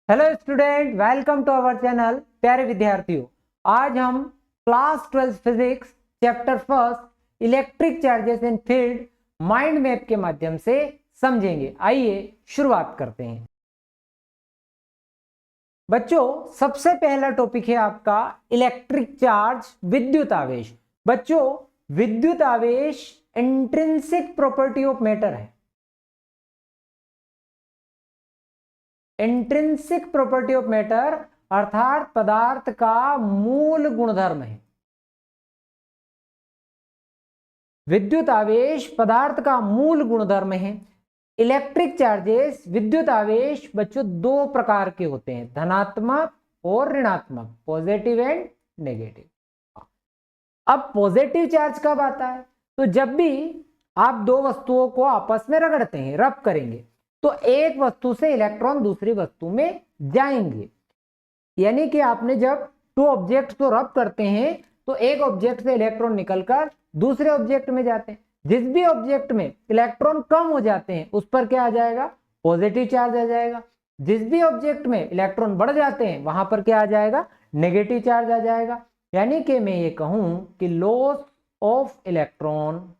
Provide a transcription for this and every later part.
Hello student, welcome to our channel. प्यारे विद्यार्थियों, आज हम class 12 physics chapter first electric charges in field mind map के माध्यम से समझेंगे। आइए शुरुआत करते हैं। बच्चों, सबसे पहला टॉपिक है आपका इलेक्ट्रिक चार्ज, विद्युत आवेश। बच्चों, विद्युत आवेश इंट्रिंसिक प्रॉपर्टी ऑफ मैटर है। इंट्रिंसिक प्रॉपर्टी ऑफ मैटर अर्थात पदार्थ का मूल गुणधर्म है। विद्युत आवेश पदार्थ का मूल गुणधर्म है। इलेक्ट्रिक चार्जेस, विद्युत आवेश बच्चों दो प्रकार के होते हैं, धनात्मक और ऋणात्मक, पॉजिटिव एंड नेगेटिव। अब पॉजिटिव चार्ज कब आता है? तो जब भी आप दो वस्तुओं को आपस में रगड़ते हैं, रब करेंगे, तो एक वस्तु से इलेक्ट्रॉन दूसरी वस्तु में जाएंगे। यानी कि आपने जब टू ऑब्जेक्ट को रब करते हैं तो एक ऑब्जेक्ट से इलेक्ट्रॉन निकलकर दूसरे ऑब्जेक्ट में जाते हैं। जिस भी ऑब्जेक्ट में इलेक्ट्रॉन कम हो जाते हैं उस पर क्या आ जाएगा? पॉजिटिव चार्ज आ जाएगा। जिस भी ऑब्जेक्ट में इलेक्ट्रॉन बढ़ जाते हैं वहां पर क्या आ जाएगा? नेगेटिव चार्ज आ जाएगा। यानी कि मैं ये कहूं कि लॉस ऑफ इलेक्ट्रॉन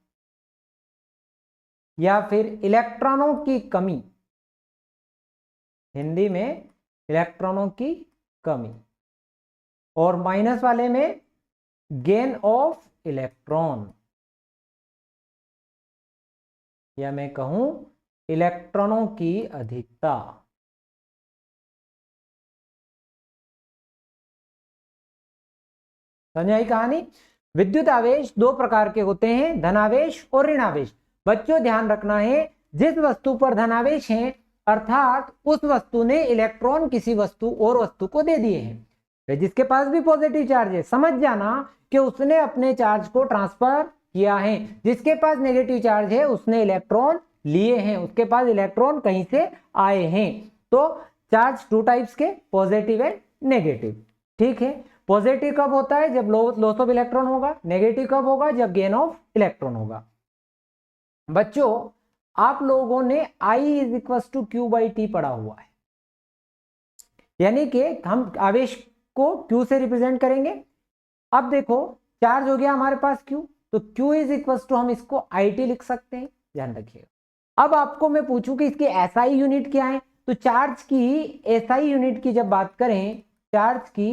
या फिर इलेक्ट्रॉनों की कमी, हिंदी में इलेक्ट्रॉनों की कमी, और माइनस वाले में गेन ऑफ इलेक्ट्रॉन, या मैं कहूं इलेक्ट्रॉनों की अधिकता। समझ आई कहानी? विद्युत आवेश दो प्रकार के होते हैं, धनावेश और ऋणावेश। बच्चों ध्यान रखना है, जिस वस्तु पर धनावेश है अर्थात उस वस्तु ने इलेक्ट्रॉन किसी वस्तु और वस्तु को दे दिए हैं। जिसके पास भी पॉजिटिव चार्ज है, समझ जाना कि उसने अपने चार्ज को ट्रांसफर किया है। जिसके पास नेगेटिव चार्ज है उसने इलेक्ट्रॉन लिए हैं, उसके पास इलेक्ट्रॉन कहीं से आए हैं। तो चार्ज टू टाइप्स के, पॉजिटिव एंड नेगेटिव। ठीक है, पॉजिटिव कब होता है? जब लॉस ऑफ इलेक्ट्रॉन होगा। नेगेटिव कब होगा? जब गेन ऑफ इलेक्ट्रॉन होगा। बच्चों, आप लोगों ने I is equal to Q by T पढ़ा हुआ है, यानी कि हम आवेश को Q से रिप्रेजेंट करेंगे। अब देखो, चार्ज हो गया हमारे पास Q, तो Q इज इक्वल टू हम इसको IT लिख सकते हैं, ध्यान रखिएगा। अब आपको मैं पूछूं कि इसकी SI यूनिट क्या है, तो चार्ज की SI यूनिट की जब बात करें, चार्ज की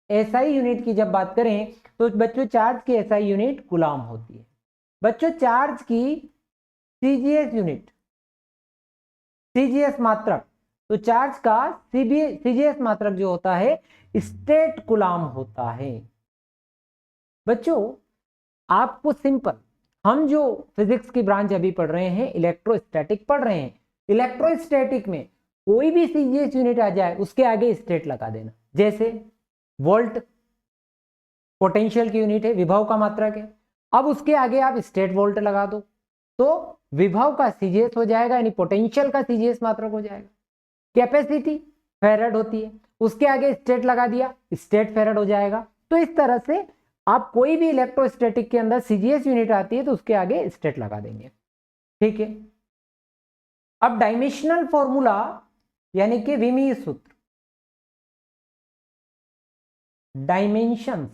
SI यूनिट की जब बात करें तो बच्चों चार्ज की SI यूनिट कूलम होती है। बच्चों चार्ज की CGS यूनिट, CGS मात्रक, तो चार्ज का CGS मात्रक जो होता है स्टेट कूलम होता है। बच्चों आपको सिंपल, हम जो फिजिक्स की ब्रांच अभी पढ़ रहे हैं इलेक्ट्रोस्टैटिक पढ़ रहे हैं, इलेक्ट्रोस्टैटिक में कोई भी CGS यूनिट आ जाए उसके आगे स्टेट लगा देना। जैसे वोल्ट पोटेंशियल की यूनिट है, विभव का मात्रक है, अब उसके आगे आप स्टेट वोल्ट लगा दो तो विभव का CGS हो जाएगा, यानी पोटेंशियल का CGS मात्रक हो जाएगा। कैपेसिटी फेराड होती है, उसके आगे स्टेट लगा दिया, स्टेट फेराड हो जाएगा। तो इस तरह से आप कोई भी इलेक्ट्रोस्टैटिक के अंदर CGS यूनिट आती है तो उसके आगे स्टेट लगा देंगे। ठीक है, अब डायमेंशनल फॉर्मूला यानी कि विमीय सूत्र, डायमेंशन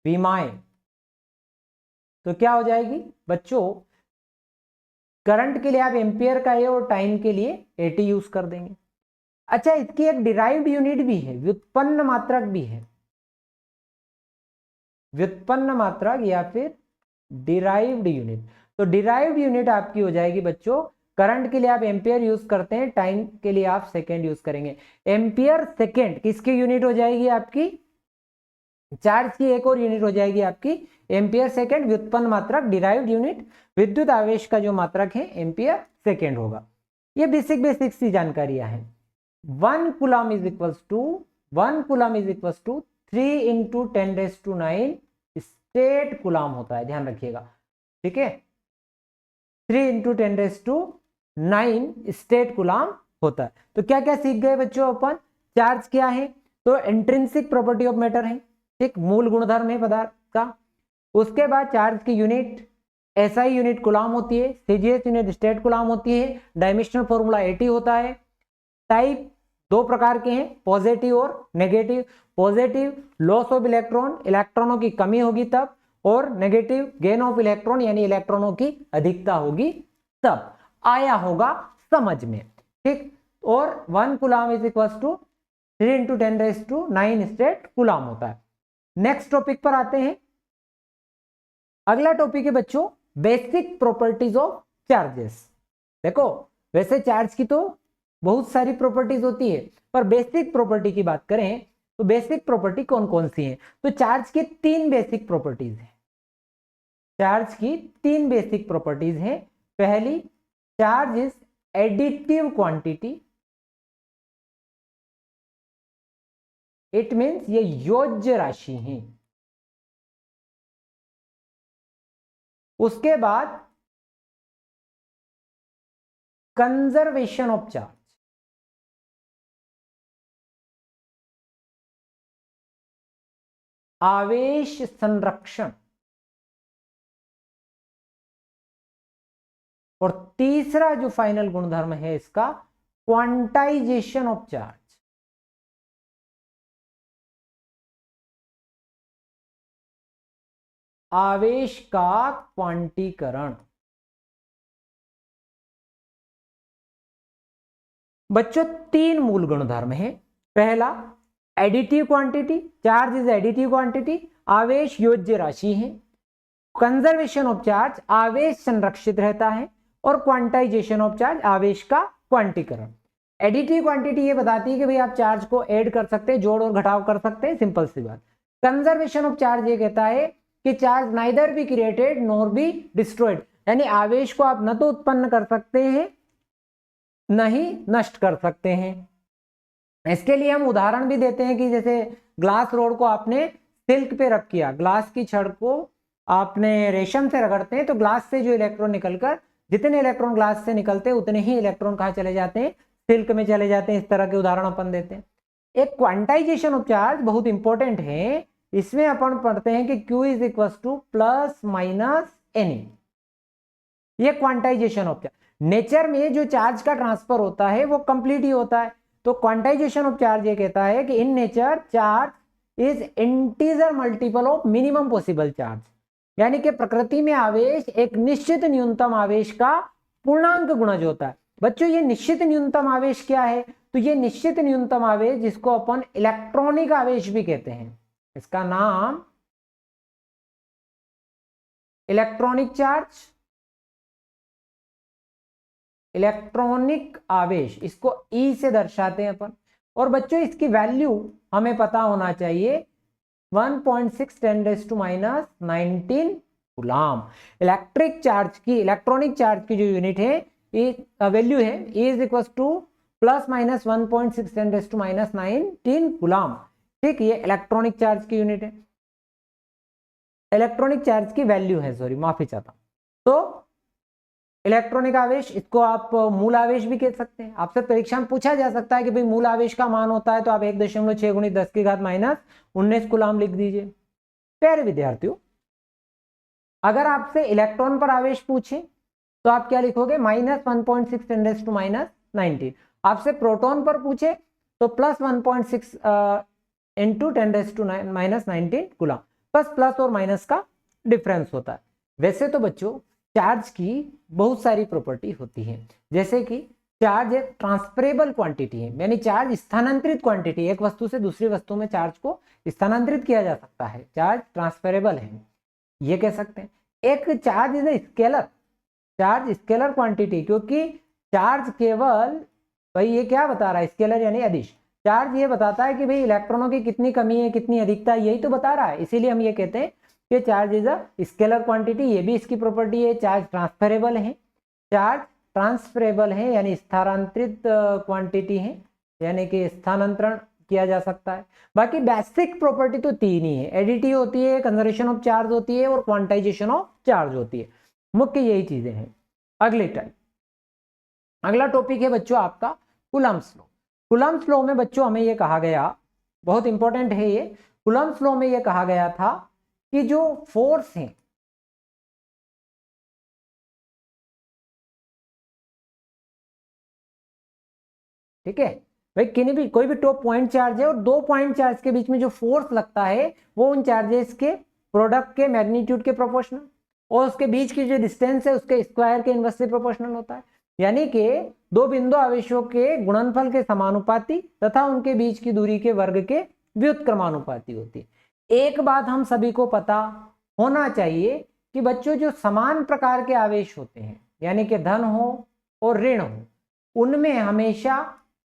विमाएं, तो क्या हो जाएगी बच्चों? करंट के लिए आप एम्पियर का A और टाइम के लिए AT यूज कर देंगे। अच्छा, इसकी एक डिराइव्ड यूनिट भी है, व्युत्पन्न मात्रक भी है, व्युत्पन्न मात्रक या फिर डिराइव्ड यूनिट। तो डिराइव्ड यूनिट आपकी हो जाएगी बच्चों, करंट के लिए आप एम्पियर यूज करते हैं, टाइम के लिए आप सेकेंड यूज करेंगे। एम्पियर सेकेंड किसकी यूनिट हो जाएगी? आपकी चार्ज की एक और यूनिट हो जाएगी आपकी एम्पियर सेकेंड, व्युत्पन्न मात्रक डिराइव्ड यूनिट। विद्युत आवेश का जो मात्रक है एम्पियर सेकेंड होगा। ये बेसिक सी जानकारियां हैं। 1 coulomb is equal to 3 into 10⁹ statcoulomb होता है, ध्यान रखिएगा। ठीक है, 3 इंटू 10⁹ स्टेट कूलम होता है। तो क्या क्या सीख गए बच्चों अपन? चार्ज क्या है? तो इंट्रिंसिक प्रॉपर्टी ऑफ मैटर है, ठीक, मूल गुणधर्म है पदार्थ का। उसके बाद चार्ज की यूनिट SI यूनिट कूलम होती है, CGS यूनिट स्टेट कूलम होती है, डायमेंशनल फॉर्मूला AT होता है। टाइप दो प्रकार के हैं, पॉजिटिव और negative. Positive loss of electron, इलेक्ट्रॉनों की कमी होगी तब, और नेगेटिव गेन ऑफ इलेक्ट्रॉन यानी इलेक्ट्रॉनों की अधिकता होगी तब। आया होगा समझ में, ठीक। और 1 coulomb is equal to 3 × 10⁹ statcoulomb होता है। नेक्स्ट टॉपिक पर आते हैं। अगला टॉपिक है बच्चों बेसिक प्रॉपर्टीज ऑफ चार्जेस। देखो वैसे चार्ज की तो बहुत सारी प्रॉपर्टीज होती है, पर बेसिक प्रॉपर्टी की बात करें तो बेसिक प्रॉपर्टी कौन कौन सी है? तो चार्ज की 3 बेसिक प्रॉपर्टीज हैं। चार्ज की 3 बेसिक प्रॉपर्टीज हैं। पहली, charge is additive quantity. It means ये योज्य राशि है। उसके बाद कंजर्वेशन ऑफ चार्ज। आवेश संरक्षण। और तीसरा जो फाइनल गुणधर्म है इसका, क्वांटाइजेशन ऑफ चार्ज। आवेश का क्वांटीकरण। बच्चों 3 मूल गुणधर्म है। पहला additive quantity, charge is additive quantity, आवेश योज्य राशि है। कंजर्वेशन ऑफ चार्ज, आवेश संरक्षित रहता है। और क्वांटाइजेशन ऑफ चार्ज, आवेश का क्वांटीकरण। एडिटिव क्वांटिटी ये बताती है कि भाई आप चार्ज को ऐड कर सकते हैं, जोड़ और घटाव कर सकते हैं, सिंपल सी बात। कंजर्वेशन ऑफ चार्ज ये कहता है कि charge neither be created nor be destroyed, यानी आवेश को आप न तो उत्पन्न कर सकते हैं न ही नष्ट कर सकते हैं। इसके लिए हम उदाहरण भी देते हैं कि जैसे ग्लास रोड को आपने सिल्क पे रख किया, ग्लास की छड़ को आपने रेशम से रगड़ते हैं तो ग्लास से जो इलेक्ट्रॉन निकलकर, जितने इलेक्ट्रॉन ग्लास से निकलते हैं उतने ही इलेक्ट्रॉन कहाँ चले जाते हैं? सिल्क में चले जाते हैं। इस तरह के उदाहरण अपन देते हैं। एक क्वांटाइजेशन ऑफ चार्ज बहुत इंपॉर्टेंट है। इसमें अपन पढ़ते हैं कि Q is equal two plus minus any. ये क्वांटाइजेशन ऑफ चार्ज। नेचर में जो चार्ज का ट्रांसफर होता है वो कंप्लीट ही होता है। तो क्वांटाइजेशन ऑफ चार्ज ये कहता है कि in nature charge is integer multiple of minimum possible charge, यानी कि प्रकृति में आवेश एक निश्चित न्यूनतम आवेश का पूर्णांक गुणज होता है। बच्चों ये निश्चित न्यूनतम आवेश क्या है? तो ये निश्चित न्यूनतम आवेश, जिसको अपन इलेक्ट्रॉनिक आवेश भी कहते हैं, इसका नाम इलेक्ट्रॉनिक चार्ज, इलेक्ट्रॉनिक आवेश, इसको ई से दर्शाते हैं अपन। और बच्चों इसकी वैल्यू हमें पता होना चाहिए, 1.6 × 10⁻19 कूलम। इलेक्ट्रिक चार्ज की, इलेक्ट्रॉनिक चार्ज की जो यूनिट है, वैल्यू है E is equal two plus minus 1.6 × 10⁻19 coulomb. ठीक, ये इलेक्ट्रॉनिक चार्ज की यूनिट है, इलेक्ट्रॉनिक चार्ज की वैल्यू है, सॉरी माफी चाहता हूं। तो इलेक्ट्रॉनिक आवेश, इसको आप मूल आवेश भी कह सकते हैं। आपसे परीक्षा में पूछा जा सकता है कि भाई मूल आवेश का मान होता है तो आप 1.6 × 10⁻−19 कूलम लिख दीजिए। प्यारे विद्यार्थियों, अगर आपसे इलेक्ट्रॉन पर आवेश पूछे तो आप क्या लिखोगे? -1.6 × 10⁻19। आपसे प्रोटॉन पर पूछे तो +1.6 × 10⁻19 कूलम। बस प्लस और माइनस का डिफरेंस होता है। वैसे तो बच्चों चार्ज की बहुत सारी प्रॉपर्टी होती है, जैसे कि चार्ज एक ट्रांसफरेबल क्वांटिटी है, यानी चार्ज स्थानांतरित क्वांटिटी, एक वस्तु से दूसरी वस्तु में चार्ज को स्थानांतरित किया जा सकता है, चार्ज ट्रांसफरेबल है, ये कह सकते हैं। एक charge is a scalar, charge scalar quantity, क्योंकि चार्ज केवल, भाई ये क्या बता रहा है? स्केलर यानी अदिश। चार्ज ये बताता है कि भाई इलेक्ट्रॉनों की कितनी कमी है, कितनी अधिकता है, यही तो बता रहा है। इसीलिए हम ये कहते हैं कि charge is a scalar quantity. ये भी इसकी प्रॉपर्टी है। चार्ज ट्रांसफरेबल है, चार्ज ट्रांसफरेबल है यानी स्थानांतरित क्वांटिटी है, यानी कि स्थानांतरण किया जा सकता है। बाकी बेसिक प्रॉपर्टी तो 3 ही है, एडिटिव होती है, कंजर्वेशन ऑफ चार्ज होती है और क्वांटाइजेशन ऑफ चार्ज होती है। मुख्य यही चीजें हैं। अगला टॉपिक है बच्चों आपका कूलम्ब्स लॉ। कूलम्ब्स लॉ में बच्चों हमें यह कहा गया, बहुत इंपॉर्टेंट है ये, कूलम्ब्स लॉ में यह कहा गया था कि जो फोर्स है, ठीक है, भाई किन्हीं भी कोई भी टॉप पॉइंट चार्ज है और दो पॉइंट चार्ज के बीच में जो फोर्स लगता है वो उन चार्जेस के प्रोडक्ट के मैग्नीट्यूड के प्रोपोर्शनल और उसके बीच की जो डिस्टेंस है उसके स्क्वायर के इनवर्सली प्रोपोर्शनल होता है। यानी कि दो बिंदु आवेशों के गुणनफल के समानुपाती तथा उनके बीच की दूरी के वर्ग के व्युत्क्रमानुपाती होती है। एक बात हम सभी को पता होना चाहिए कि बच्चों जो समान प्रकार के आवेश होते हैं यानी कि धन हो और ऋण हो उनमें हमेशा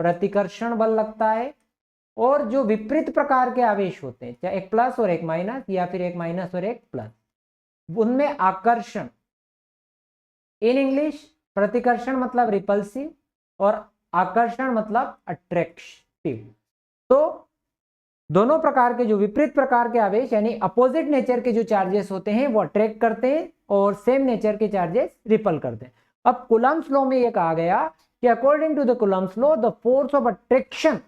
प्रतिकर्षण बल लगता है और जो विपरीत प्रकार के आवेश होते हैं चाहे एक प्लस और एक माइनस या फिर एक माइनस और एक प्लस उनमें आकर्षण, इन इंग्लिश प्रतिकर्षण मतलब रिपल्सिव और आकर्षण मतलब अट्रैक्टिव। तो दोनों प्रकार के जो विपरीत प्रकार के आवेश यानी अपोजिट नेचर के जो चार्जेस होते हैं वो अट्रैक्ट करते हैं और सेम नेचर के चार्जेस रिपल करते हैं। अब कूलम्ब्स लॉ में ये कहा गया कि according to the Coulomb's law the force of attraction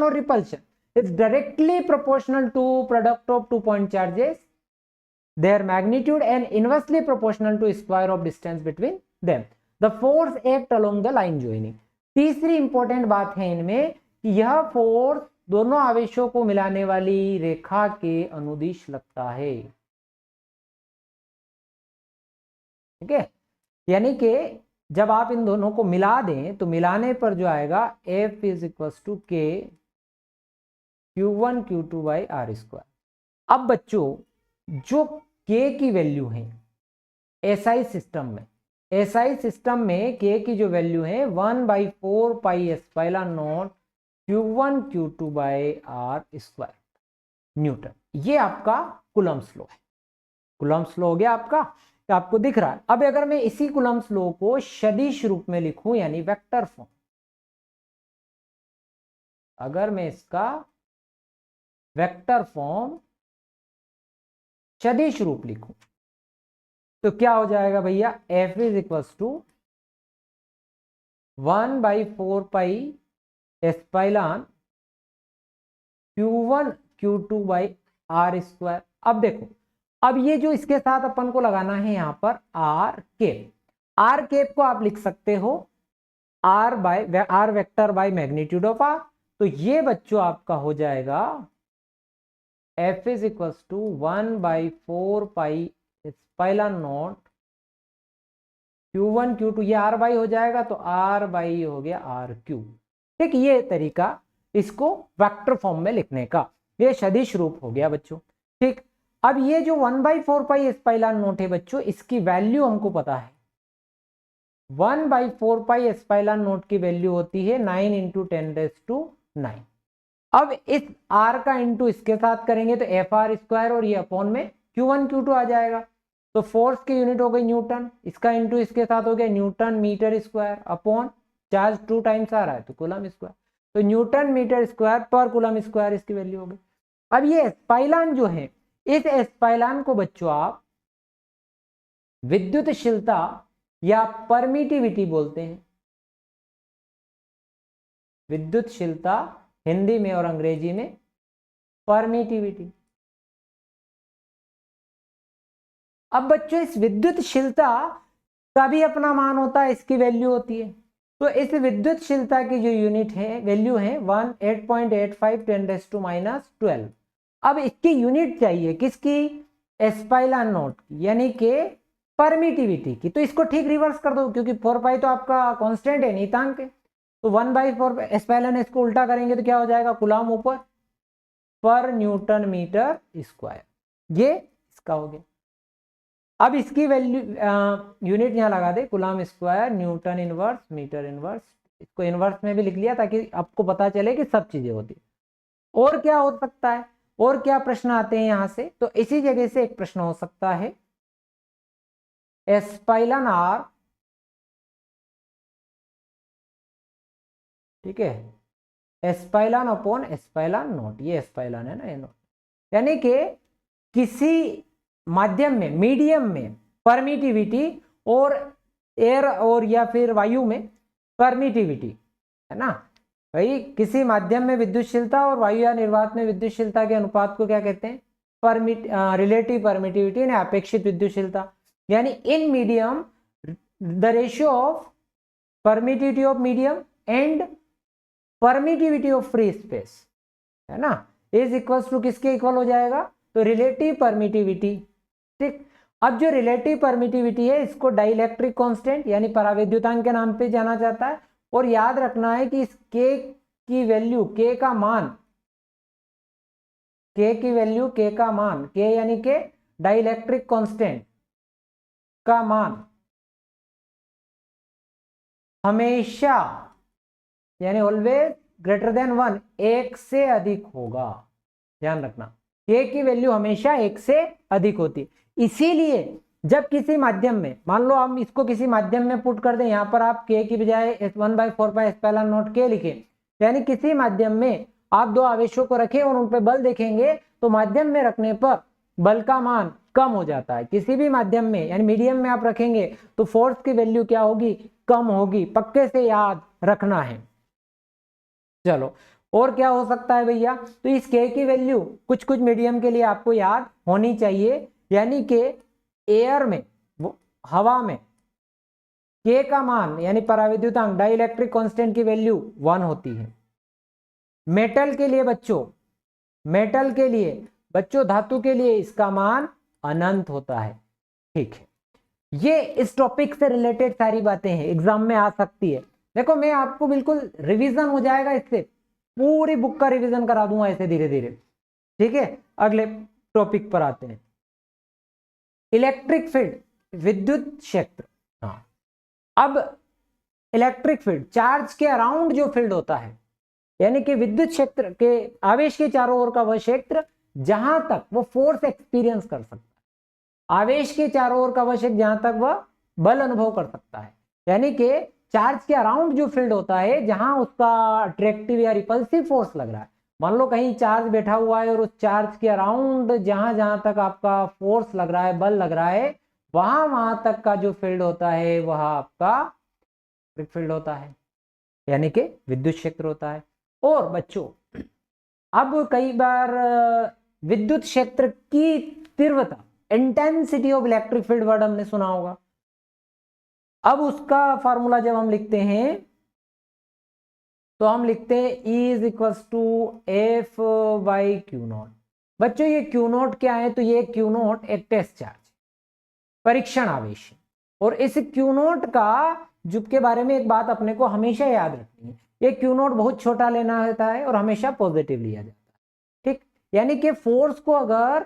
और repulsion is directly proportional to product of 2 point charges, their magnitude and inversely proportional to square of distance between them. The force act along the line joining. तीसरी important बात है इनमें कि यह force दोनों आवेशों को मिलाने वाली रेखा के अनुदिश लगता है। ठीक है, यानी कि जब आप इन दोनों को मिला दें तो मिलाने पर जो आएगा F इज इक्वल टू के Q1 Q2 by R square. अब बच्चों जो K की वैल्यू है SI सिस्टम में K की जो वैल्यू है 1/4 pi epsilon naught Q1 Q2 by R square newton. ये आपका कूलम्ब्स लॉ है। कूलम्ब्स लॉ हो गया आपका, तो आपको दिख रहा है। अब अगर मैं इसी कूलम्ब्स लॉ को सदिश रूप में लिखूं यानी वेक्टर फॉर्म, अगर मैं इसका वेक्टर फॉर्म सदिश रूप लिखूं तो क्या हो जाएगा भैया, F is equal to 1/4 pi epsilon Q1 Q2 by R square. अब देखो, अब ये जो इसके साथ अपन को लगाना है यहां पर आर केप को आप लिख सकते हो R vector by magnitude of R. तो ये बच्चों आपका हो जाएगा F is equal to 1/4 pi epsilon naught Q1 Q2, ये R बाई हो जाएगा तो R बाई हो गया RQ। ठीक, ये तरीका इसको वेक्टर फॉर्म में लिखने का, ये सदिश रूप हो गया बच्चों। ठीक, अब ये जो 1/4 पाई एप्सिलॉन नॉट है बच्चों, इसकी वैल्यू हमको पता है। 1/4 पाई एप्सिलॉन नॉट की वैल्यू होती है 9 × 10⁹। अब इस R का इंटू इसके साथ करेंगे तो FR स्क्वायर और ये अपॉन में Q1 Q2 आ जाएगा। तो फोर्स की यूनिट हो गई न्यूटन, इसका इंटू इसके साथ हो गया newton meter square upon charge 2 times आ रहा है तो कूलम स्क्वायर, तो न्यूटन मीटर स्क्वायर पर कूलम स्क्वायर इसकी वैल्यू हो गई। अब ये एप्सिलॉन जो है, इस एप्सिलॉन को बच्चों आप विद्युतशीलता या परमिटिविटी बोलते हैं। विद्युतशीलता हिंदी में और अंग्रेजी में परमिटिविटी। अब बच्चों इस विद्युतशीलता का भी अपना मान होता है, इसकी वैल्यू होती है। तो इस विद्युतशीलता की जो यूनिट है वैल्यू है 8.85 10⁻12। अब इसकी यूनिट चाहिए किसकी, एप्सिलॉन नॉट की, यानी कि परमिटिविटी की। तो इसको ठीक रिवर्स कर दो क्योंकि 4 पाई तो आपका कांस्टेंट है, नियतांक है। तो 1/4 एप्सिलॉन, इसको उल्टा करेंगे तो क्या हो जाएगा, कूलम ऊपर पर न्यूटन मीटर स्क्वायर, ये इसका हो गया। अब इसकी वैल्यू यूनिट यहां लगा दे, coulomb square newton inverse meter inverse, इसको इनवर्स में भी लिख लिया ताकि आपको पता चले कि सब चीजें होती है। और क्या हो सकता है, और क्या प्रश्न आते हैं यहां से, तो इसी जगह से एक प्रश्न हो सकता है एप्सिलॉन आर, ठीक है, एप्सिलॉन अपॉन एप्सिलॉन नॉट, ये एप्सिलॉन है ना, ये नॉट, यानी कि किसी माध्यम में, मीडियम में परमिटिविटी और एयर और या फिर वायु में परमिटिविटी, है ना भाई, किसी माध्यम में विद्युतशीलता और वायु या निर्वात में विद्युतशीलता के अनुपात को क्या कहते हैं, रिलेटिव परमिटिविटी यानी अपेक्षित विद्युतशीलता। यानी in medium the ratio of permittivity of medium and permittivity of free space, है ना, इज इक्वल्स टू किसके इक्वल हो जाएगा, तो रिलेटिव परमिटिविटी। ठीक, अब जो रिलेटिव परमिटिविटी है इसको डाइलेक्ट्रिक कांस्टेंट यानी परावैद्युतांक के नाम पे जाना जाता है। और याद रखना है कि इस के की वैल्यू, के का मान, के की वैल्यू, के का मान, के यानी के डाइलेक्ट्रिक कांस्टेंट का मान हमेशा यानी ऑलवेज ग्रेटर देन 1, एक से अधिक होगा। ध्यान रखना, के की वैल्यू हमेशा एक से अधिक होती है। इसीलिए जब किसी माध्यम में, मान लो हम इसको किसी माध्यम में पुट कर दें, यहां पर आप के की बजाय 1/4πε0 लिखें, यानी किसी माध्यम में आप दो आवेशों को रखें और उन पर बल देखेंगे तो माध्यम में रखने पर बल का मान कम हो जाता है। किसी भी माध्यम में यानी मीडियम में आप रखेंगे तो फोर्स की वैल्यू क्या होगी, कम होगी, पक्के से याद रखना है। चलो, और क्या हो सकता है भैया, तो इस के की वैल्यू कुछ कुछ मीडियम के लिए आपको याद होनी चाहिए, यानी कि एयर में, हवा में के का मान यानी परावैद्युतांक डाइलेक्ट्रिक कांस्टेंट की वैल्यू 1 होती है। मेटल के लिए बच्चों, मेटल के लिए बच्चों, धातु के लिए इसका मान अनंत होता है। ठीक है, ये इस टॉपिक से रिलेटेड सारी बातें हैं, एग्जाम में आ सकती है। देखो मैं आपको बिल्कुल रिवीजन हो जाएगा, इससे पूरी बुक का रिवीजन करा दूंगा ऐसे धीरे धीरे। ठीक है, अगले टॉपिक पर आते हैं, इलेक्ट्रिक फील्ड, विद्युत क्षेत्र। हाँ, अब इलेक्ट्रिक फील्ड, चार्ज के अराउंड जो फील्ड होता है, यानी कि विद्युत क्षेत्र के आवेश के चारों ओर का वह क्षेत्र जहां तक वो फोर्स एक्सपीरियंस कर सकता है, आवेश के चारों ओर का वह क्षेत्र जहां तक वह बल अनुभव कर सकता है। यानी कि चार्ज के अराउंड जो फील्ड होता है जहां उसका अट्रैक्टिव या रिपल्सिव फोर्स लग रहा है, मान लो कहीं चार्ज बैठा हुआ है और उस चार्ज के अराउंड जहां जहां तक आपका फोर्स लग रहा है, बल लग रहा है, वहां वहां तक का जो फील्ड होता है वह आपका इलेक्ट्रिक फील्ड होता है, यानी कि विद्युत क्षेत्र होता है। और बच्चों अब कई बार विद्युत क्षेत्र की तीव्रता, intensity of electric field word हमने सुना होगा। अब उसका फॉर्मूला जब हम लिखते हैं तो हम लिखते हैं E is equals to F by Q naught. बच्चों ये क्यू नॉट क्या है, तो ये क्यू नॉट एक टेस्ट चार्ज, परीक्षण आवेश, और इस क्यू नॉट का जो के बारे में एक बात अपने को हमेशा याद रखनी है, ये क्यू नॉट बहुत छोटा लेना होता है और हमेशा पॉजिटिव लिया जाता है। ठीक, यानी कि फोर्स को अगर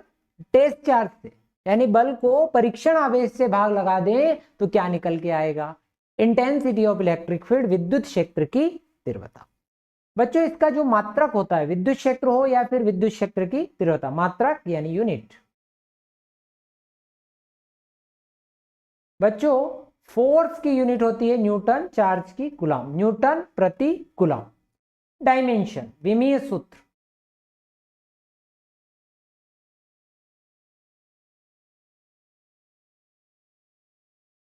टेस्ट चार्ज से यानी बल को परीक्षण आवेश से भाग लगा दें तो क्या निकल के आएगा, इंटेंसिटी ऑफ इलेक्ट्रिक फील्ड, विद्युत क्षेत्र की तीव्रता। बच्चों इसका जो मात्रक होता है, विद्युत क्षेत्र हो या फिर विद्युत क्षेत्र की तीव्रता, मात्रक यानी यूनिट। बच्चों फोर्स की यूनिट होती है न्यूटन, चार्ज की कूलम, न्यूटन प्रति कूलम। डायमेंशन, विमीय सूत्र,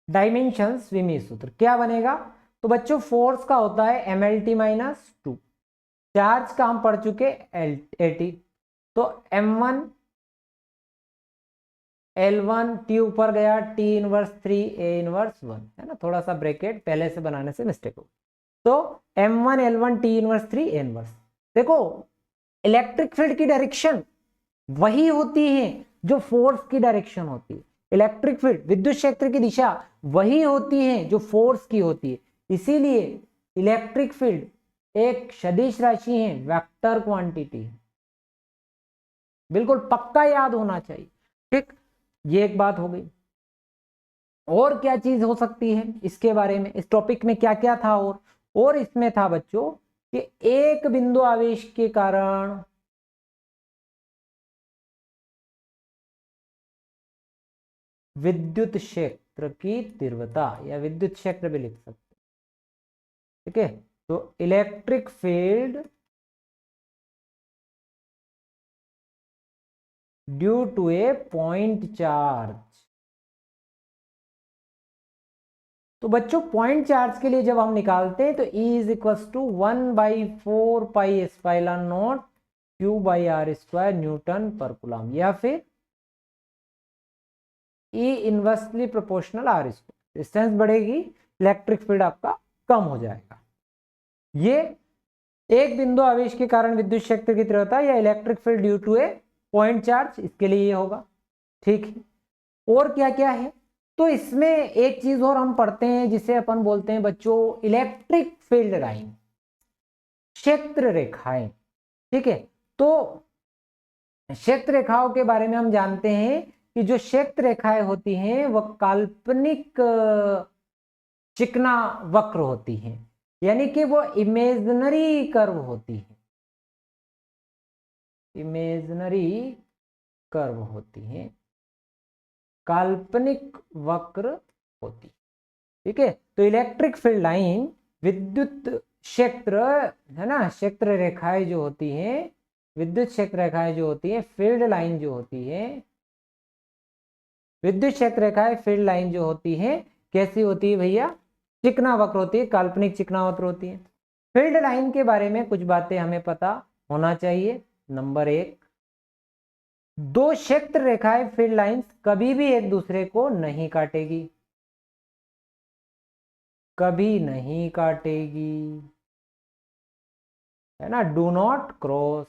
डायमेंशंस विमीय सूत्र क्या बनेगा, तो बच्चों फोर्स का होता है mlt-2, चार्ज का हम पढ़ चुके at, तो m1 L1 T ऊपर गया, T इनवर्स 3 A इनवर्स 1, है ना, थोड़ा सा ब्रैकेट पहले से बनाने से मिस्टेक हो, तो m1 L1 T inverse 3 A inverse. देखो इलेक्ट्रिक फील्ड की डायरेक्शन वही होती है जो फोर्स की डायरेक्शन होती है, इलेक्ट्रिक फील्ड, विद्युत क्षेत्र की दिशा वही होती है जो फोर्स की होती है। इसीलिए इलेक्ट्रिक फील्ड एक सदिश राशि है, वेक्टर क्वांटिटी है, बिल्कुल पक्का याद होना चाहिए। ठीक, ये एक बात हो गई। और क्या चीज हो सकती है इसके बारे में, इस टॉपिक में क्या क्या था, और इसमें था बच्चों कि एक बिंदु आवेश के कारण विद्युत क्षेत्र की तीव्रता, या विद्युत क्षेत्र भी लिख सकते, ठीक है, तो electric field due to a point charge. तो बच्चों पॉइंट चार्ज के लिए जब हम निकालते हैं तो E is equal to 1/4πε0 Q/r² newton पर कूलम, या फिर E inversely proportional R²। Distance बढ़ेगी, इलेक्ट्रिक फील्ड आपका कम हो जाएगा। ये एक बिंदु आवेश के कारण विद्युत क्षेत्र की तीव्रता या electric field due to a point charge, इसके लिए ये होगा। ठीक है, और क्या क्या है, तो इसमें एक चीज और हम पढ़ते हैं जिसे अपन बोलते हैं बच्चों इलेक्ट्रिक फील्ड लाइन, क्षेत्र रेखाएं। ठीक है, तो क्षेत्र रेखाओं के बारे में हम जानते हैं कि जो क्षेत्र रेखाएं होती हैं वह काल्पनिक चिकना वक्र होती हैं, यानी कि वो इमेजिनरी कर्व होती है, इमेजिनरी कर्व होती हैं, काल्पनिक वक्र होती। ठीक है, तो इलेक्ट्रिक फील्ड लाइन विद्युत क्षेत्र है ना, क्षेत्र रेखाएं जो होती हैं, विद्युत क्षेत्र रेखाएं जो होती हैं, फील्ड लाइन जो होती है, विद्युत क्षेत्र रेखाएं फील्ड लाइन जो होती है कैसी होती है भैया, चिकना वक्र होती है, काल्पनिक चिकना वक्र होती है। फील्ड लाइन के बारे में कुछ बातें हमें पता होना चाहिए। नंबर 1, दो क्षेत्र रेखाएं फील्ड लाइंस कभी भी एक दूसरे को नहीं काटेगी, कभी नहीं काटेगी, है ना, डू नॉट क्रॉस।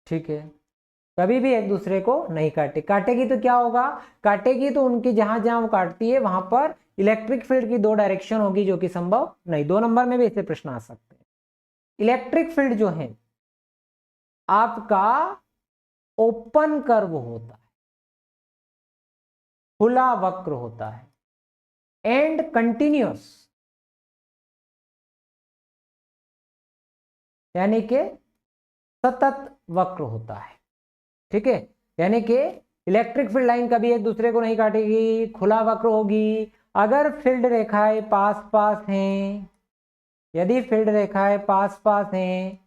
ठीक है, कभी भी एक दूसरे को नहीं काटेगी तो क्या होगा, काटेगी तो उनकी जहां जहां वो काटती है वहां पर इलेक्ट्रिक फील्ड की दो डायरेक्शन होगी, जो कि संभव नहीं। 2 नंबर में भी ऐसे प्रश्न आ सकते हैं। इलेक्ट्रिक फील्ड जो है आपका ओपन कर्व होता है, खुला वक्र होता है, एंड कंटिन्यूअस, यानी कि सतत वक्र होता है। ठीक है, यानी कि इलेक्ट्रिक फील्ड लाइन कभी एक दूसरे को नहीं काटेगी, खुला वक्र होगी। अगर फील्ड रेखाएं पास पास हैं, यदि फील्ड रेखाएं पास पास हैं,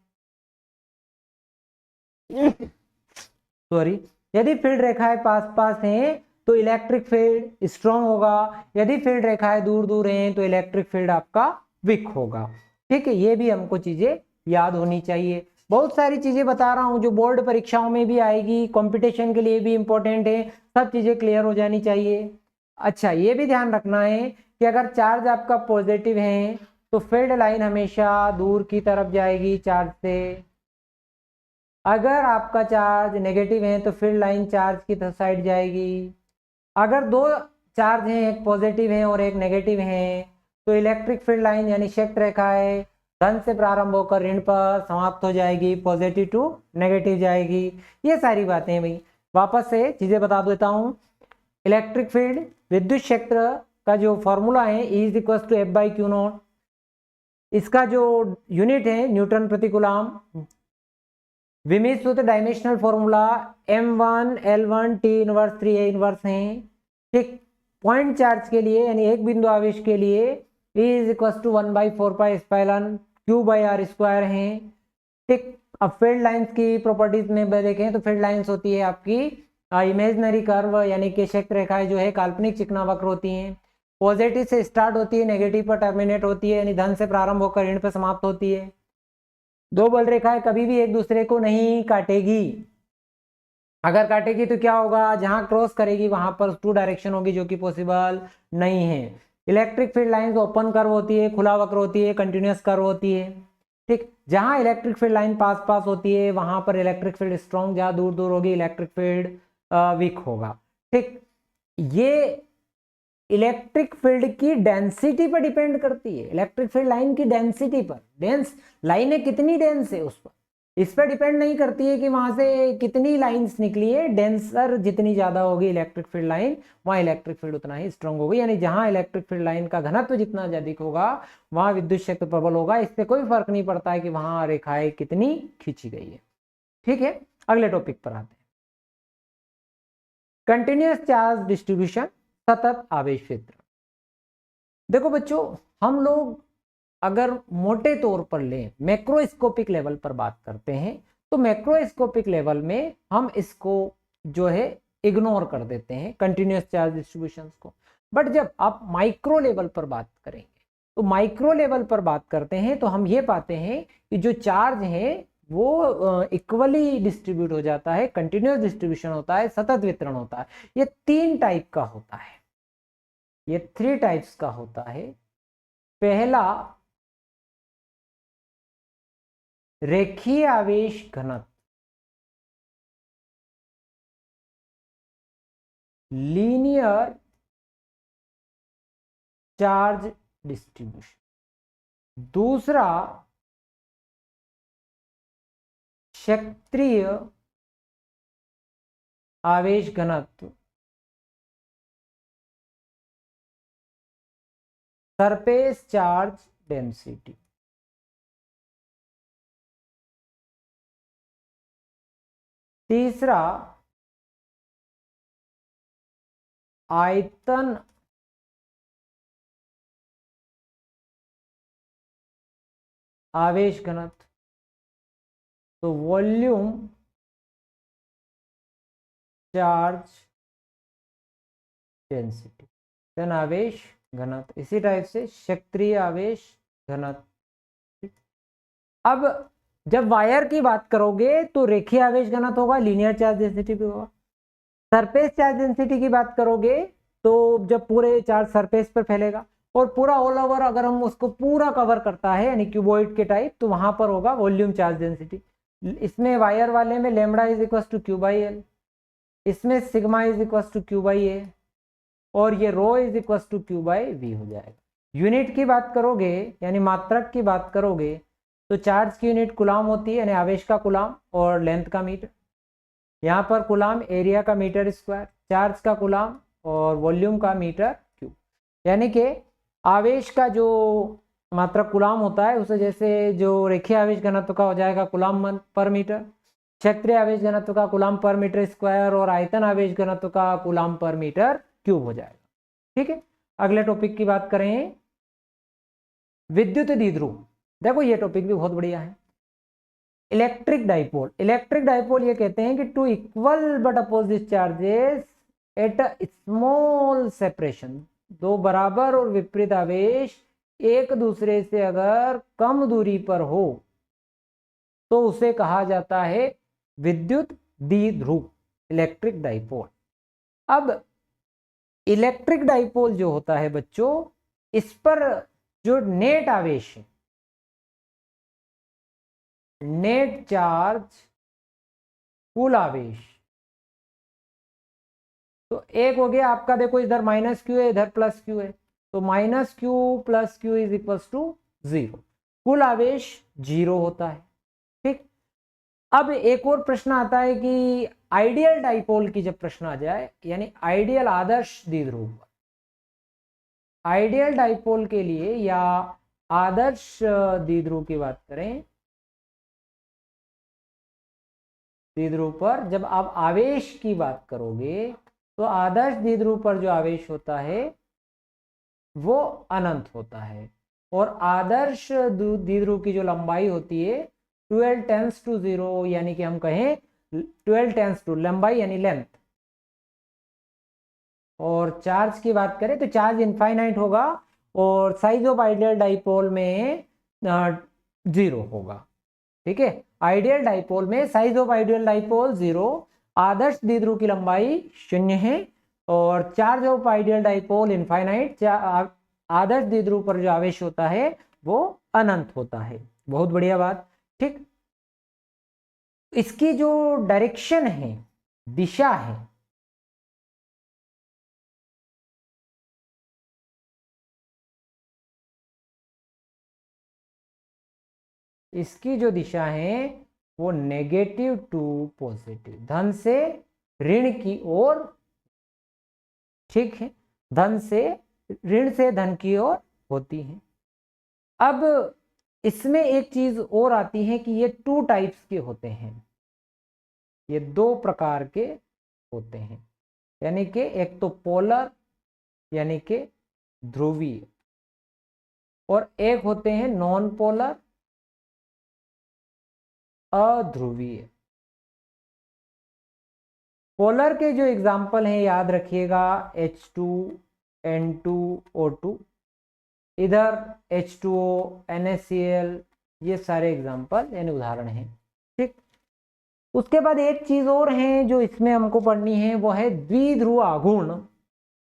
सॉरी, यदि फील्ड रेखाएं पास पास हैं तो इलेक्ट्रिक फील्ड स्ट्रांग होगा, यदि फील्ड रेखाएं दूर दूर हैं तो इलेक्ट्रिक फील्ड आपका वीक होगा। ठीक है, ये भी हमको चीजें याद होनी चाहिए। बहुत सारी चीजें बता रहा हूं जो बोर्ड परीक्षाओं में भी आएगी, कंपटीशन के लिए भी इंपॉर्टेंट है, सब चीजें क्लियर हो जानी चाहिए। अच्छा, ये भी ध्यान रखना है कि अगर चार्ज आपका पॉजिटिव है तो फील्ड लाइन हमेशा दूर की तरफ जाएगी चार्ज से, अगर आपका चार्ज नेगेटिव है तो फील्ड लाइन चार्ज की साइड जाएगी। अगर दो चार्ज हैं, एक पॉजिटिव है और एक नेगेटिव है, तो इलेक्ट्रिक फील्ड लाइन यानी क्षेत्र रेखाएं धन से प्रारंभ होकर ऋण पर समाप्त हो जाएगी, पॉजिटिव टू नेगेटिव जाएगी। ये सारी बातें भाई वापस से चीजें बता देता हूं। इलेक्ट्रिक फील्ड विद्युत क्षेत्र का जो फॉर्मूला है E=F/Q0, इसका जो यूनिट है न्यूटन प्रति कूलम। विमित सूत्र dimensional formula M1 L1 T inverse 3A inverse है। ठीक, पॉइंट चार्ज के लिए यानी एक बिंदु आवेश के लिए E=1/4πε Q/r² है। ठीक, अब फील्ड लाइंस की प्रॉपर्टीज में देखें तो फील्ड लाइंस होती है आपकी इमेजिनरी कर्व, यानी कि क्षेत्र रेखाएं जो है काल्पनिक चिकना वक्र होती हैं, पॉजिटिव से स्टार्ट होती है, नेगेटिव पर टर्मिनेट होती है, यानी धन से प्रारंभ होकर ऋण पर समाप्त होती है। दो बल रेखाएं कभी भी एक दूसरे को नहीं काटेगी, अगर काटेगी तो क्या होगा, जहां क्रॉस करेगी वहां पर 2 डायरेक्शन होगी, जो कि पॉसिबल नहीं है। Electric field lines open curve होती है, खुला वक्र होती है, कंटिन्यूअस कर्व होती है। ठीक, जहां इलेक्ट्रिक फील्ड लाइन पास पास होती है वहां पर इलेक्ट्रिक फील्ड स्ट्रॉन्ग, जहां दूर दूर होगी इलेक्ट्रिक फील्ड वीक होगा। ठीक, ये इलेक्ट्रिक फील्ड की डेंसिटी पर डिपेंड करती है, इलेक्ट्रिक फील्ड लाइन की डेंसिटी पर, डेंस लाइनें कितनी डेंस है उस पर, इस पर डिपेंड नहीं करती है कि वहां से कितनी लाइंस निकली है। डेंसर जितनी ज्यादा होगी इलेक्ट्रिक फील्ड लाइन, वहां इलेक्ट्रिक फील्ड उतना ही स्ट्रांग होगी, यानी जहां इलेक्ट्रिक फील्ड लाइन का घनत्व जितना अधिक होगा वहां विद्युत क्षेत्र प्रबल होगा। इससे कोई फर्क नहीं पड़ता है कि वहां रेखाएं कितनी खींची गई है। ठीक है, अगले टॉपिक पर आते हैं, कंटिन्यूअस चार्ज डिस्ट्रीब्यूशन, सतत आवेश क्षेत्र। देखो बच्चों, हम लोग अगर मोटे तौर पर लें, मैक्रोस्कोपिक लेवल पर बात करते हैं, तो मैक्रोस्कोपिक लेवल में हम इसको जो है इग्नोर कर देते हैं कंटिन्यूअस चार्ज डिस्ट्रीब्यूशंस को। बट जब आप माइक्रो लेवल पर बात करेंगे, तो माइक्रो लेवल पर बात करते हैं तो हम ये पाते हैं कि जो चार्ज है वो इक्वली डिस्ट्रीब्यूट हो जाता है, कंटिन्यूअस डिस्ट्रीब्यूशन होता है, सतत वितरण होता है। ये 3 टाइप का होता है, ये 3 टाइप्स का होता है। पहला रेखीय आवेश घनत्व, लीनियर चार्ज डिस्ट्रीब्यूशन। दूसरा क्षेत्रीय आवेश घनत्व, सरफेस चार्ज डेंसिटी। तीसरा आयतन आवेश घनत्व, तो वॉल्यूम चार्ज डेंसिटी, धन आवेश घनत्व। इसी टाइप से क्षेत्रीय आवेश घनत्व। अब जब वायर की बात करोगे तो रेखीय आवेश घनत्व होगा, लीनियर चार्ज डेंसिटी भी होगा। सरफेस चार्ज डेंसिटी की बात करोगे तो जब पूरे चार्ज सरफेस पर फैलेगा और पूरा ऑल ओवर अगर हम उसको पूरा कवर करता है यानी क्यूबॉइड के टाइप, तो वहां पर होगा वॉल्यूम चार्ज डेंसिटी। इसमें वायर वाले में lambda is equal to Q by L, इसमें sigma is equal to Q by A, और ये rho is equal to Q by V हो जाएगा। यूनिट की बात करोगे यानी मात्रक की बात करोगे तो चार्ज की यूनिट कुलाम होती है, यानी आवेश का कुलाम और लेंथ का मीटर। यहाँ पर कुलाम एरिया का मीटर स्क्वायर, चार्ज का कुलाम और वॉल्यूम का मीटर क्यूब। यानी कि आवेश का जो मात्रक कुलाम होता है उसे जैसे जो रेखीय आवेश घनत्व का हो जाएगा कुलाम पर मीटर, क्षेत्रीय आवेश घनत्व का कुलाम पर मीटर स्क्वायर, और आयतन आवेश घनत्व का कुलाम पर मीटर क्यूब हो जाएगा। ठीक है, अगले टॉपिक की बात करें, विद्युत द्विध्रुव। देखो ये टॉपिक भी बहुत बढ़िया है। इलेक्ट्रिक डाइपोल, इलेक्ट्रिक डाइपोल ये कहते हैं कि two equal but opposite charges at a small separation, दो बराबर और विपरीत आवेश एक दूसरे से अगर कम दूरी पर हो तो उसे कहा जाता है विद्युत द्विध्रुव, इलेक्ट्रिक डाइपोल। अब इलेक्ट्रिक डाइपोल जो होता है बच्चों, इस पर जो नेट आवेश है, नेट चार्ज कुल आवेश, तो एक हो गया आपका, देखो इधर माइनस क्यू है इधर प्लस क्यू है, तो minus Q plus Q is equal to 0, कुल आवेश 0 होता है। ठीक, अब एक और प्रश्न आता है कि आइडियल डाइपोल की जब प्रश्न आ जाए, यानी आइडियल आदर्श द्विध्रुव, आइडियल डाइपोल के लिए या आदर्श द्विध्रुव की बात करें, द्विध्रुव पर जब आप आवेश की बात करोगे तो आदर्श द्विध्रुव पर जो आवेश होता है वो अनंत होता है, और आदर्श द्विध्रुव की जो लंबाई होती है 12 टेंस टू 0, यानी कि हम कहें 12 टेंस टू लंबाई यानी लेंथ। और चार्ज की बात करें तो चार्ज इनफाइनाइट होगा और साइज ऑफ आइडियल डाइपोल में 0 होगा। ठीक है, आइडियल डाइपोल में साइज ऑफ आइडियल डाइपोल 0, आदर्श द्विध्रुव की लंबाई 0 है, और charge of ideal dipole infinite, आदर्श द्विध्रुव पर जो आवेश होता है वो अनंत होता है। बहुत बढ़िया बात। ठीक, इसकी जो डायरेक्शन है, दिशा है, इसकी जो दिशा है वो नेगेटिव टू पॉजिटिव, धन से ऋण की ओर। ठीक है, धन से ऋण से धन की ओर होती है। अब इसमें एक चीज और आती है कि ये 2 टाइप्स के होते हैं, ये 2 प्रकार के होते हैं, यानी कि एक तो पोलर यानी कि ध्रुवीय, और एक होते हैं नॉन पोलर अध्रुवीय। पोलर के जो एग्जाम्पल हैं याद रखिएगा, H2N2O2, इधर H2O NaCl, ये सारे एग्जाम्पल यानी उदाहरण हैं। ठीक, उसके बाद एक चीज और है जो इसमें हमको पढ़नी है, वो है द्विध्रुव आघूर्ण,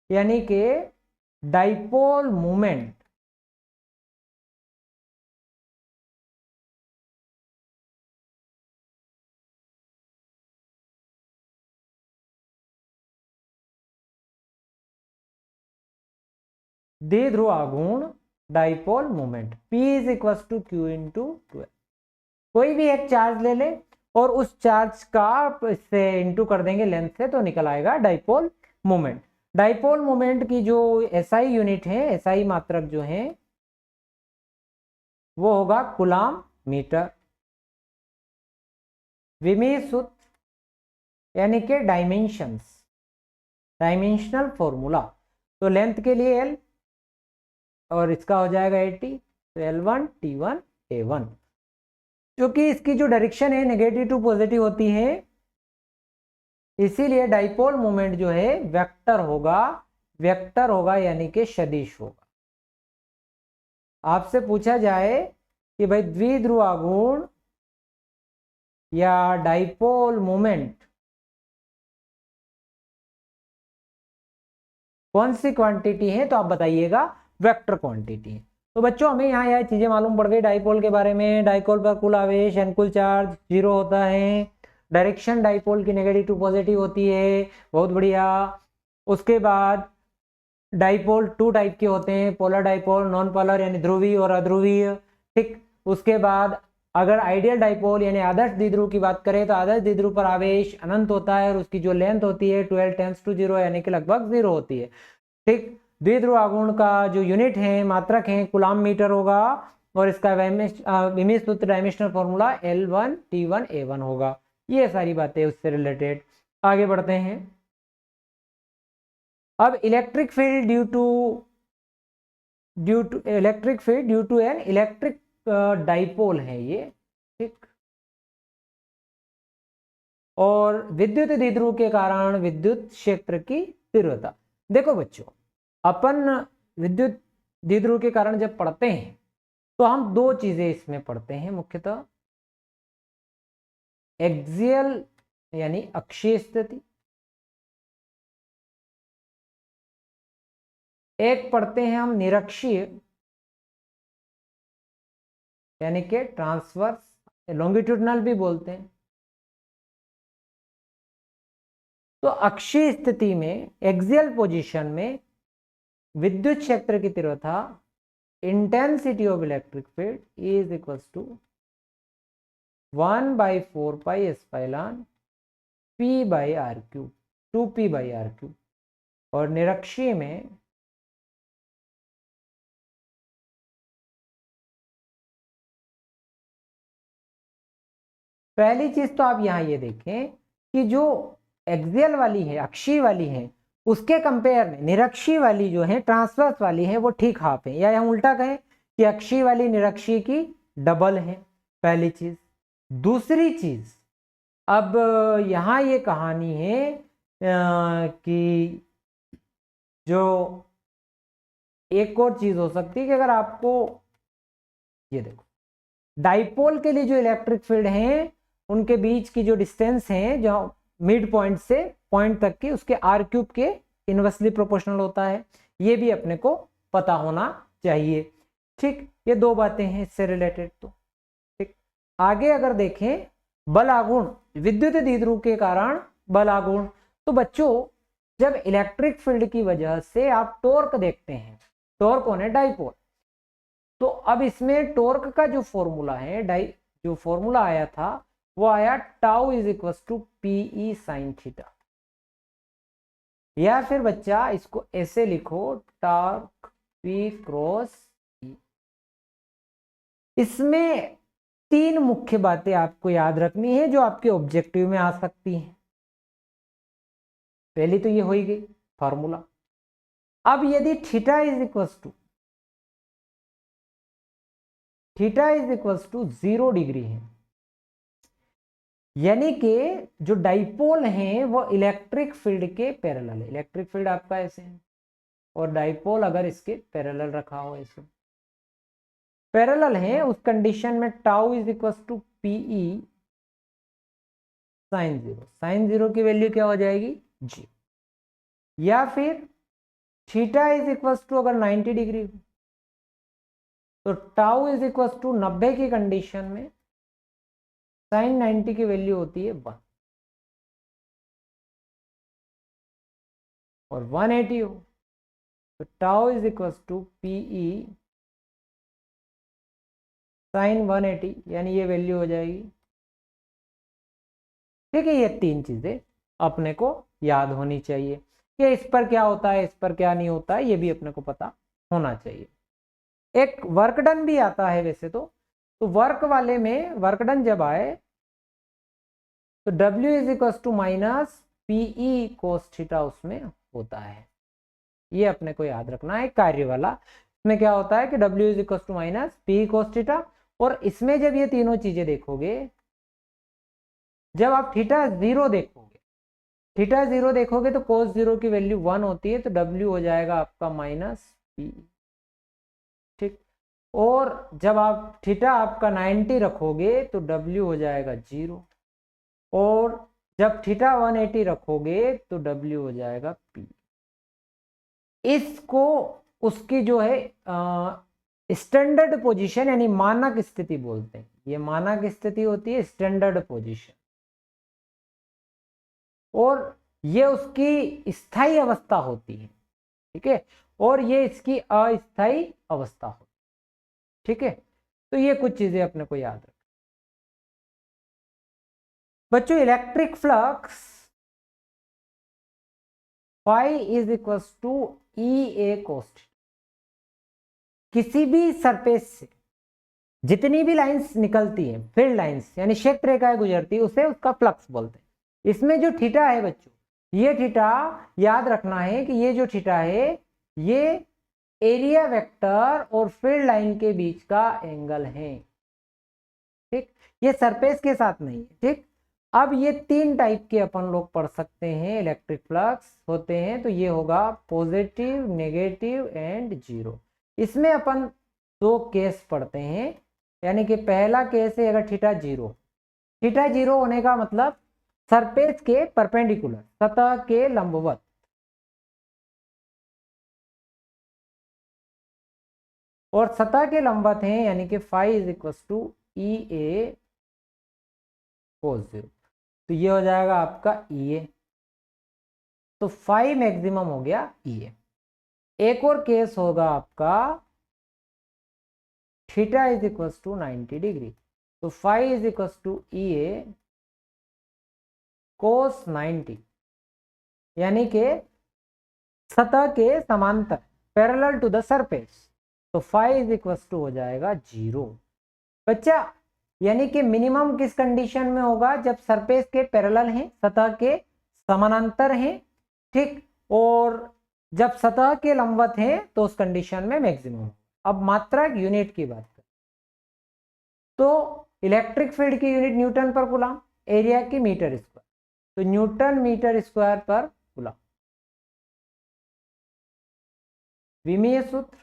यानी कि डाइपोल मोमेंट। द्विध्रुव आघूर्ण dipole moment P is equal to Q into 12। कोई भी एक चार्ज ले ले और उस चार्ज का इससे इंटू कर देंगे लेंथ से, तो निकल आएगा डाइपोल मोमेंट। डाइपोल मोमेंट की जो SI यूनिट है, SI मात्रक जो है वो होगा कूलाम मीटर। विमीय सूत्र यानी कि डायमेंशनल फॉर्मूला, तो लेंथ के लिए L और इसका हो जाएगा 80, तो L1 T1 A1। क्योंकि इसकी जो डायरेक्शन है नेगेटिव टू पॉजिटिव होती है, इसीलिए डाइपोल मोमेंट जो है वेक्टर होगा यानी कि सदिश होगा। आपसे पूछा जाए कि भाई द्विध्रुव आघूर्ण या डाइपोल मोमेंट कौन सी क्वांटिटी है, तो आप बताइएगा वेक्टर क्वांटिटी है। तो बच्चों हमें यहाँ यह चीजें मालूम पड़ गई डाइपोल के बारे में। डाइपोल पर कुल आवेश यानी कुल चार्ज 0 होता है। डायरेक्शन डाइपोल की नेगेटिव टू पॉजिटिव होती है, बहुत बढ़िया। उसके बाद डाइपोल 2 टाइप के होते हैं, पोलर डाइपोल, नॉन पोलर यानी ध्रुवीय और अध्रुवीय। ठीक, उसके बाद अगर आइडियल डाइपोल यानी आदर्श द्विध्रुव की बात करें तो आदर्श द्विध्रुव पर आवेश अनंत होता है और उसकी जो लेंथ होती है 12 टेंस टू 0 यानी कि लगभग 0 होती है। ठीक, द्विध्रुव आघूर्ण का जो यूनिट है, मात्रक है, कूलाम मीटर होगा और इसका विमीय सूत्र dimensional formula L1 T1 A1 होगा। ये सारी बातें उससे रिलेटेड। आगे बढ़ते हैं। अब electric field due to an electric dipole है ये। ठीक, और विद्युत द्विध्रुव के कारण विद्युत क्षेत्र की तीव्रता। देखो बच्चों, अपन विद्युत द्विध्रुव के कारण जब पढ़ते हैं तो हम 2 चीजें इसमें पढ़ते हैं मुख्यतः, एक्सियल यानी अक्षीय स्थिति, एक पढ़ते हैं हम निरक्षीय यानी कि ट्रांसवर्स, लॉन्गिट्यूडनल भी बोलते हैं। तो अक्षीय स्थिति में, एक्सियल पोजीशन में विद्युत क्षेत्र की तीव्रता intensity of electric field is equal to 1/4 pi epsilon P/R3, 2P/R3। और निरक्षीय में पहली चीज तो आप यहां ये देखें कि जो एक्सियल वाली है, अक्षीय वाली है, उसके कंपेयर में निरक्षीय वाली जो है, ट्रांसवर्स वाली है, वो ठीक हाफ है, या हम उल्टा कहें कि अक्षीय वाली निरक्षीय की डबल है। पहली चीज। दूसरी चीज, अब यहां ये कहानी है कि जो एक और चीज हो सकती है कि अगर आपको ये देखो, डाइपोल के लिए जो इलेक्ट्रिक फील्ड है उनके बीच की जो डिस्टेंस है, जो मिड पॉइंट से पॉइंट तक की, उसके R³ के इनवर्सली प्रोपोर्शनल होता है। ये भी अपने को पता होना चाहिए। ठीक, ये 2 बातें हैं इससे रिलेटेड। तो ठीक, आगे अगर देखें बल आघूर्ण, विद्युत द्विध्रुव के कारण बल आघूर्ण, तो बच्चों जब इलेक्ट्रिक फील्ड की वजह से आप टॉर्क देखते हैं, टॉर्क कौन है, डाइपोल, तो अब इसमें टॉर्क का जो फॉर्मूला है, जो फॉर्मूला आया था वो आया tau is equal to PE sine theta. या फिर बच्चा इसको ऐसे लिखो, टॉर्क P क्रॉस E। इसमें 3 मुख्य बातें आपको याद रखनी है जो आपके ऑब्जेक्टिव में आ सकती हैं। पहली तो ये हो ही गई फॉर्मूला। अब यदि theta is equal to 0 degree है, यानी कि जो डाइपोल है वो इलेक्ट्रिक फील्ड के पैरेलल है। इलेक्ट्रिक फील्ड आपका ऐसे है और डाइपोल अगर इसके पैरेलल रखा हो, ऐसे पैरेलल है, उस कंडीशन में tau is equal to PE sine 0। Sine 0 की वैल्यू क्या हो जाएगी, जी। या फिर थीटा इज इक्वल टू अगर 90 डिग्री हो तो टाउ इज इक्वल टू 90 की कंडीशन में साइन 90 की वैल्यू होती है 1, और 180 हो तो tau is equal to PE sine 180, यानी ये वैल्यू हो जाएगी। ठीक है, ये तीन चीजें अपने को याद होनी चाहिए कि इस पर क्या होता है, इस पर क्या नहीं होता है, ये भी अपने को पता होना चाहिए। एक वर्क डन भी आता है वैसे तो वर्क वाले में वर्क डन जब आए तो W is equal to minus PE cos theta उसमें होता है। ये अपने को याद रखना है कार्य वाला। इसमें क्या होता है कि W is equal to minus PE cos theta, और इसमें जब ये तीनों चीजें देखोगे, जब आप थीटा जीरो देखोगे तो कोस जीरो की वैल्यू 1 होती है, तो W हो जाएगा आपका माइनस पी। ठीक, और जब आप थीटा आपका 90 रखोगे तो W हो जाएगा 0, और जब थीटा 180 रखोगे तो W हो जाएगा P। इसको उसकी जो है स्टैंडर्ड पोजीशन यानी मानक स्थिति बोलते हैं। ये मानक स्थिति होती है, स्टैंडर्ड पोजीशन, और ये उसकी स्थायी अवस्था होती है। ठीक है, और ये इसकी अस्थायी अवस्था होती है। ठीक है, तो ये कुछ चीजें अपने को याद रखें बच्चों। Electric flux phi is equal to E A cos. किसी भी सरफेस से जितनी भी लाइंस निकलती हैं, फील्ड लाइंस यानी क्षेत्र रेखाएं गुजरती है, उसे उसका फ्लक्स बोलते हैं। इसमें जो थीटा है बच्चों, ये थीटा याद रखना है कि ये जो थीटा है ये एरिया वेक्टर और फील्ड लाइन के बीच का एंगल है। ठीक, ये सरफेस के साथ नहीं है। ठीक, अब ये तीन टाइप के अपन लोग पढ़ सकते हैं इलेक्ट्रिक फ्लक्स होते हैं, तो ये होगा पॉजिटिव, नेगेटिव एंड जीरो। इसमें अपन दो केस पढ़ते हैं, यानी कि पहला केस है अगर थीटा जीरो होने का मतलब सरफेस के परपेंडिकुलर, सतह के लंबवत, और सतह के लंबवत हैं, यानी कि phi is equal to E A cos zero, तो ये हो जाएगा आपका ई ए। तो फाई मैक्सिमम हो गया ई ए। एक और केस होगा आपका theta is equal to 90 degree, तो phi is equal to E A cos 90, यानी कि सतह के समांतर, पैरेलल टू द सरफेस, तो फाई इज इक्वल टू हो जाएगा 0। बच्चा, यानी कि मिनिमम किस कंडीशन में होगा, जब सरफेस के पैरेलल हैं, सतह के समानांतर हैं। ठीक, और जब सतह के लंबवत हैं तो उस कंडीशन में मैक्सिमम। अब मात्रा यूनिट की बात करें तो इलेक्ट्रिक फील्ड की यूनिट न्यूटन पर कूलम, एरिया की मीटर स्क्वायर, तो न्यूटन मीटर स्क्वायर पर कूलम। विमीय सूत्र,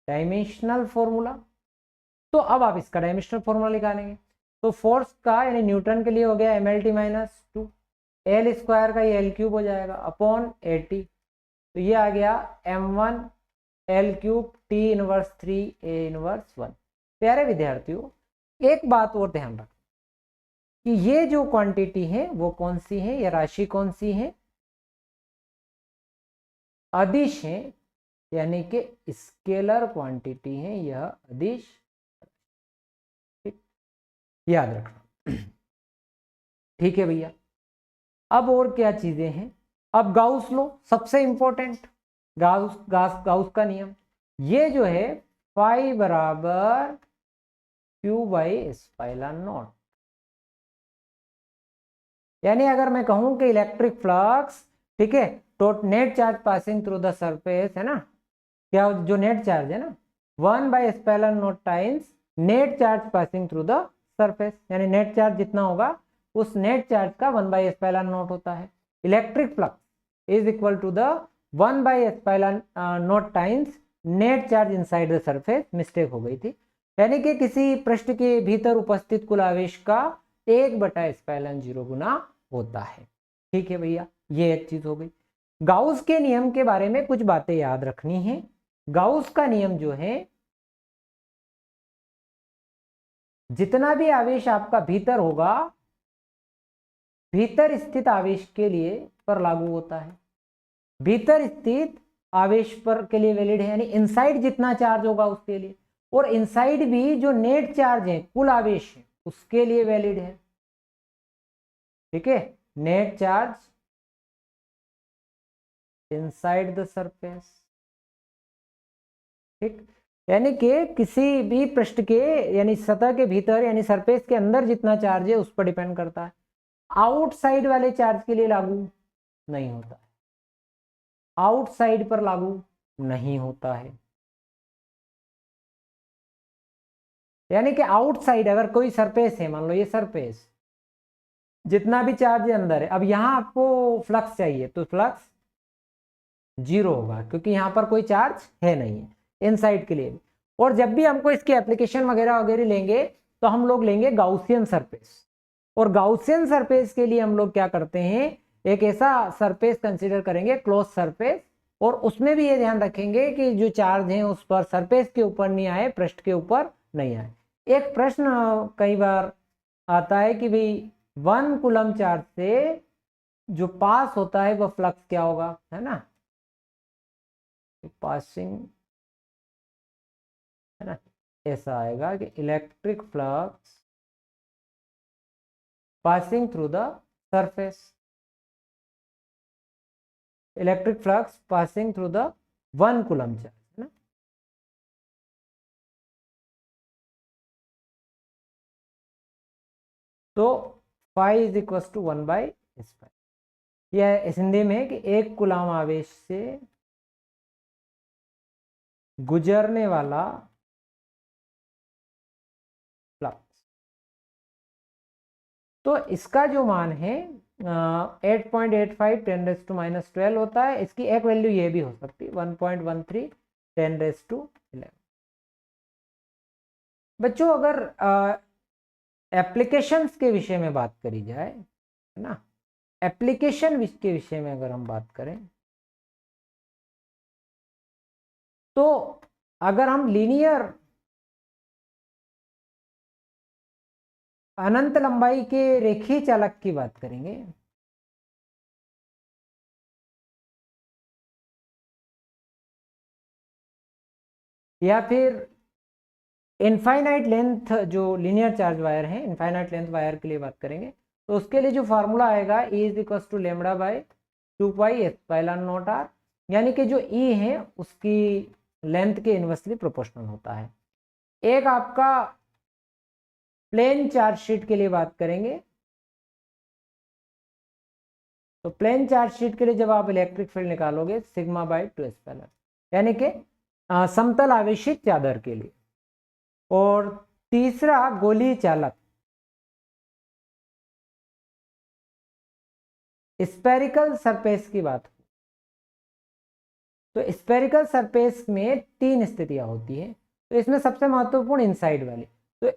डायमेंशनल फॉर्मूला, तो अब आप इसका डायमेंशनल फॉर्मूला निकालेंगे। तो फोर्स का यानी न्यूटन के लिए हो गया mlt माइनस 2, एल स्क्वायर का ये एल क्यूब हो जाएगा अपॉन 80, तो ये आ गया m1 L cube t inverse 3 a inverse 1। प्यारे विद्यार्थियों, एक बात और ध्यान रखें कि ये जो क्वांटिटी है वो कौन सी है, या राशि कौन सी है, अदिश है, यानी कि स्केलर क्वांटिटी है, यह अदिश। ठीक, याद रखना। ठीक है भैया, अब और क्या चीजें हैं। अब गाउस लो, सबसे इंपॉर्टेंट, गाउस का नियम, ये जो है फाई बराबर क्यू बाई एप्सिलॉन नॉट, यानी अगर मैं कहूं कि इलेक्ट्रिक फ्लक्स, ठीक है, तो net charge passing through the surface है ना, क्या जो नेट चार्ज है ना 1 by epsilon naught times net charge passing through the surface, यानी नेट चार्ज जितना होगा उस नेट चार्ज का 1 बाई एप्सिलॉन नॉट होता है। Electric flux is equal to the 1 by epsilon naught times net charge inside the surface. Mistake हो गई थी, यानी कि किसी पृष्ठ के भीतर उपस्थित कुल आवेश का 1/एप्सिलॉन 0 गुना होता है। ठीक है भैया, ये एक चीज हो गई। गाउस के नियम के बारे में कुछ बातें याद रखनी है। गाउस का नियम जो है, जितना भी आवेश आपका भीतर होगा, भीतर स्थित आवेश के लिए पर लागू होता है। भीतर स्थित आवेश पर के लिए वैलिड है, यानी इनसाइड जितना चार्ज होगा उसके लिए, और इनसाइड भी जो नेट चार्ज है, कुल आवेश है, उसके लिए वैलिड है। ठीक है, net charge inside the surface. ठीक, यानी कि किसी भी पृष्ठ के यानी सतह के भीतर यानी सरफेस के अंदर जितना चार्ज है उस पर डिपेंड करता है। आउटसाइड वाले चार्ज के लिए लागू नहीं होता है, आउटसाइड पर लागू नहीं होता है। यानी कि आउटसाइड अगर कोई सरफेस है, मान लो ये सरफेस, जितना भी चार्ज अंदर है, अब यहां आपको फ्लक्स चाहिए तो फ्लक्स 0 होगा क्योंकि यहां पर कोई चार्ज है नहीं है इनसाइड के लिए। और जब भी हमको इसके एप्लीकेशन वगैरह वगैरह लेंगे तो हम लोग लेंगे गाउसियन सरफेस, और गाउसियन सरफेस के लिए हम लोग क्या करते हैं, एक ऐसा सरफेस कंसीडर करेंगे क्लोज सरफेस, और उसमें भी ये ध्यान रखेंगे कि जो चार्ज है उस पर सरफेस के ऊपर नहीं आए, पृष्ठ के ऊपर नहीं आए। एक प्रश्न कई बार आता है कि भाई 1 कूलम चार्ज से जो पास होता है वह फ्लक्स क्या होगा, है ना, पासिंग, है ना, ऐसा आएगा कि electric flux passing through the surface, electric flux passing through the 1 coulomb charge, है ना। तो phi is equal to 1/s। यह इस हिंदी में है कि 1 कूलम आवेश से गुजरने वाला फ्लक्स। तो इसका जो मान है 8.85 10⁻⁻12 होता है। इसकी एक वैल्यू ये भी हो सकती है 1.13 10⁻11। बच्चों अगर एप्लीकेशंस के विषय में बात करी जाए, है ना, एप्लीकेशन के विषय में अगर हम बात करें तो अगर हम लीनियर अनंत लंबाई के रेखीय चालक की बात करेंगे, या फिर इनफाइनाइट लेंथ जो लीनियर चार्ज वायर है, इनफाइनाइट लेंथ वायर के लिए बात करेंगे, तो उसके लिए जो फार्मूला आएगा E is equal to lambda by 2 pi epsilon naught R, यानी कि जो E है उसकी लेंथ के इनवर्सली प्रोपोर्शनल होता है। एक आपका प्लेन चार्ज शीट के लिए बात करेंगे, तो प्लेन चार्ज शीट के लिए जब आप इलेक्ट्रिक फील्ड निकालोगे सिग्मा बाई 2 एप्सिलॉन, यानी कि समतल आवेशित चादर के लिए। और तीसरा गोलीय चालक, स्पेरिकल सरफेस की बात, तो स्पेरिकल सरफेस में 3 स्थितियां होती हैं, तो इसमें सबसे महत्वपूर्ण इनसाइड वाली। तो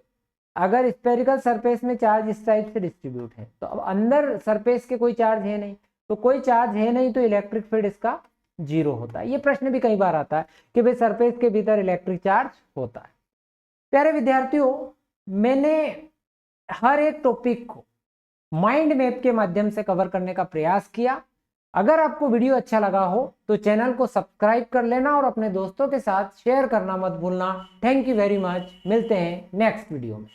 अगर स्पेरिकल सरफेस में चार्ज इस टाइप से डिस्ट्रीब्यूट है, तो अब अंदर सरफेस के कोई चार्ज है नहीं, तो कोई चार्ज है नहीं तो इलेक्ट्रिक फील्ड इसका 0 होता है। ये प्रश्न भी कई बार आता है कि भाई सरफेस के भीतर इलेक्ट्रिक चार्ज होता है। प्यारे विद्यार्थियों, मैंने हर एक टॉपिक को माइंड मैप के माध्यम से कवर करने का प्रयास किया। अगर आपको वीडियो अच्छा लगा हो तो चैनल को सब्सक्राइब कर लेना और अपने दोस्तों के साथ शेयर करना मत भूलना। Thank you very much. मिलते हैं नेक्स्ट वीडियो में।